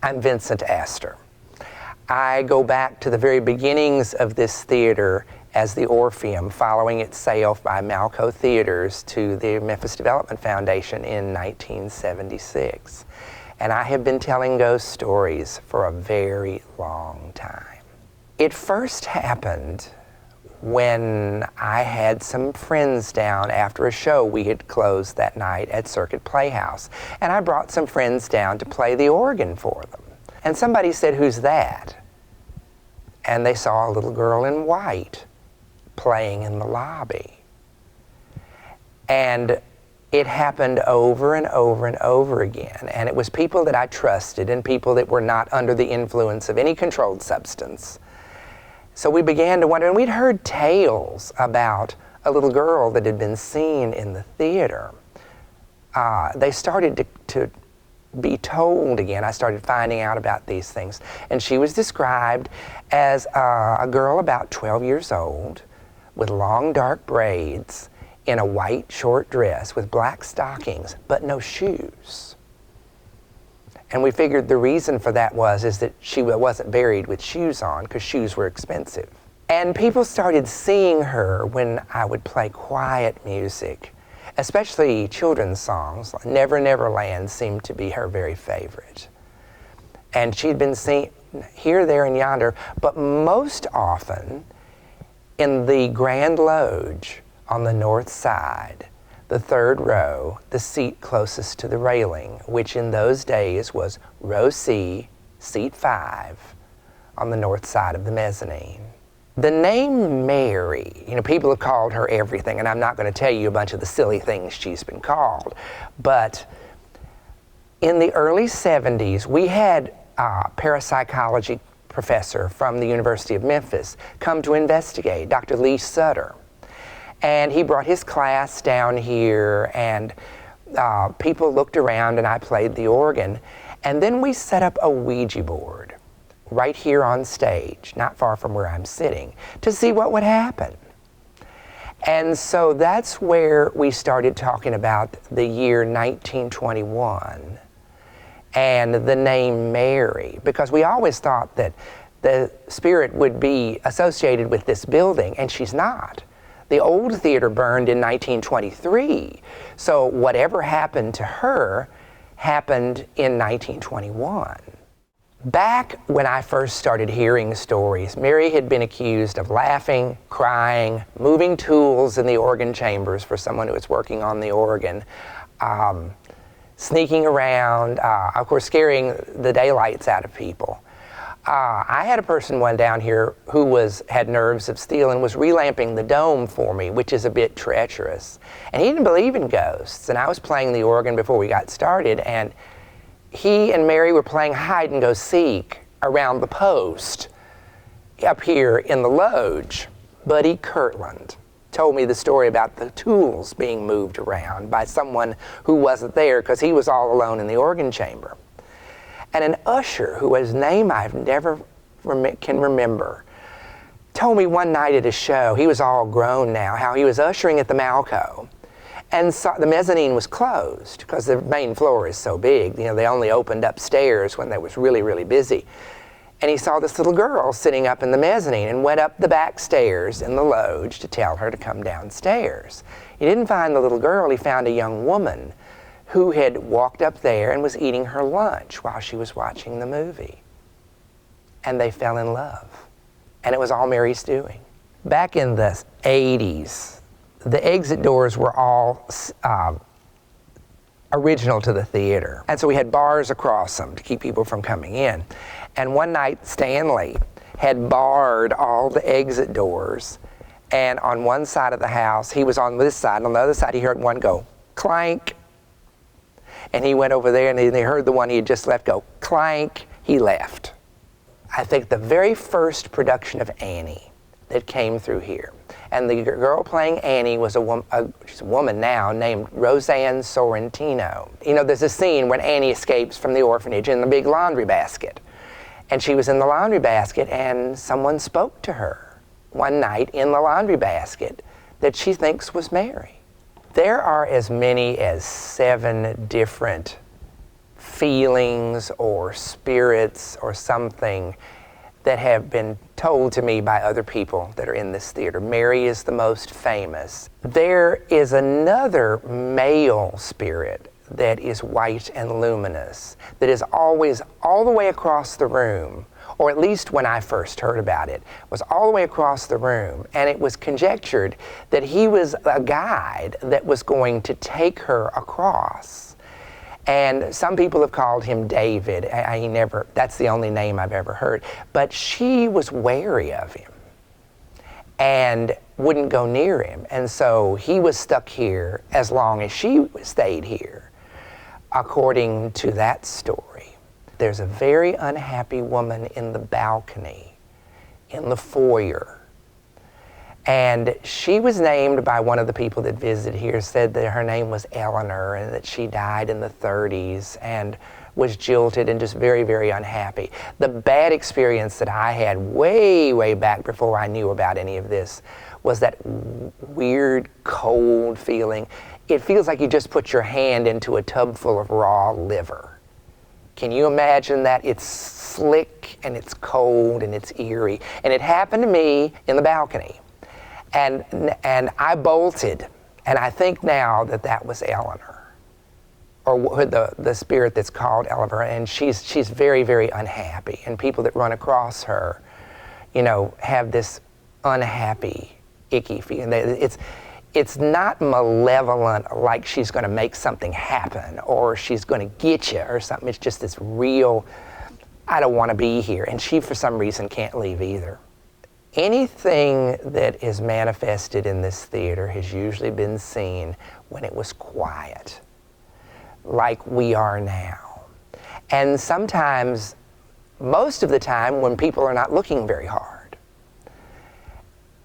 I'm Vincent Astor. I go back to the very beginnings of this theater as the Orpheum, following its sale by Malco Theaters to the Memphis Development Foundation in 1976. And I have been telling ghost stories for a very long time. It first happened when I had some friends down after a show we had closed that night at Circuit Playhouse. And I brought some friends down to play the organ for them. And somebody said, "Who's that?" And they saw a little girl in white playing in the lobby. And it happened over and over and over again. And it was people that I trusted and people that were not under the influence of any controlled substance. So we began to wonder, and we'd heard tales about a little girl that had been seen in the theater. They started to be told again. I started finding out about these things. And she was described as a girl about 12 years old with long dark braids in a white short dress with black stockings, but no shoes. And we figured the reason for that is that she wasn't buried with shoes on, because shoes were expensive. And people started seeing her when I would play quiet music, especially children's songs. Never Never Land seemed to be her very favorite. And she'd been seen here, there, and yonder, but most often in the Grand Loge on the north side, the third row, the seat closest to the railing, which in those days was row C, seat 5, on the north side of the mezzanine. The name Mary, people have called her everything, and I'm not going to tell you a bunch of the silly things she's been called, but in the early 70s, we had a parapsychology professor from the University of Memphis come to investigate, Dr. Lee Sutter. And he brought his class down here, and people looked around, and I played the organ. And then we set up a Ouija board right here on stage, not far from where I'm sitting, to see what would happen. And so that's where we started talking about the year 1921 and the name Mary, because we always thought that the spirit would be associated with this building, and she's not. The old theater burned in 1923, so whatever happened to her happened in 1921. Back when I first started hearing stories, Mary had been accused of laughing, crying, moving tools in the organ chambers for someone who was working on the organ, sneaking around, of course scaring the daylights out of people. I had a person one down here who had nerves of steel and was relamping the dome for me, which is a bit treacherous. And he didn't believe in ghosts, and I was playing the organ before we got started, and he and Mary were playing hide and go seek around the post up here in the loge. Buddy Kirtland told me the story about the tools being moved around by someone who wasn't there because he was all alone in the organ chamber. And an usher, whose name I've never can remember, told me one night at a show, he was all grown now, how he was ushering at the Malco. And so the mezzanine was closed because the main floor is so big. They only opened upstairs when they was really, really busy. And he saw this little girl sitting up in the mezzanine and went up the back stairs in the loge to tell her to come downstairs. He didn't find the little girl, he found a young woman who had walked up there and was eating her lunch while she was watching the movie. And they fell in love. And it was all Mary's doing. Back in the 80s, the exit doors were all original to the theater. And so we had bars across them to keep people from coming in. And one night, Stanley had barred all the exit doors. And on one side of the house, he was on this side, and on the other side, he heard one go, clank. And he went over there, and they heard the one he had just left go, clank. He left. I think the very first production of Annie that came through here, and the girl playing Annie was she's a woman now, named Roseanne Sorrentino. There's a scene when Annie escapes from the orphanage in the big laundry basket. And she was in the laundry basket, and someone spoke to her one night in the laundry basket that she thinks was Mary. There are as many as 7 different feelings or spirits or something that have been told to me by other people that are in this theater. Mary is the most famous. There is another male spirit that is white and luminous, that is always all the way across the room, or at least when I first heard about it, was all the way across the room, and it was conjectured that he was a guide that was going to take her across. And some people have called him David. That's the only name I've ever heard. But she was wary of him and wouldn't go near him. And so he was stuck here as long as she stayed here, according to that story. There's a very unhappy woman in the balcony, in the foyer. And she was named by one of the people that visited here, said that her name was Eleanor and that she died in the 30s and was jilted and just very, very unhappy. The bad experience that I had way, way back before I knew about any of this was that weird, cold feeling. It feels like you just put your hand into a tub full of raw liver. Can you imagine that? It's slick and it's cold and it's eerie. And it happened to me in the balcony. And I bolted, and I think now that that was Eleanor, or the spirit that's called Eleanor, and she's very, very unhappy. And people that run across her, have this unhappy, icky feeling. It's not malevolent, like she's going to make something happen or she's going to get you or something. It's just this real, I don't want to be here. And she, for some reason, can't leave either. Anything that is manifested in this theater has usually been seen when it was quiet, like we are now. And sometimes, most of the time, when people are not looking very hard.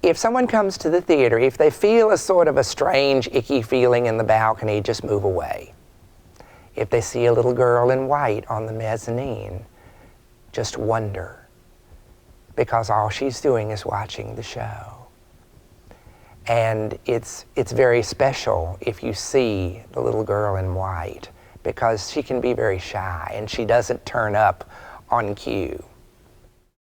If someone comes to the theater, if they feel a sort of a strange, icky feeling in the balcony, just move away. If they see a little girl in white on the mezzanine, just wonder, because all she's doing is watching the show. And it's very special if you see the little girl in white, because she can be very shy and she doesn't turn up on cue.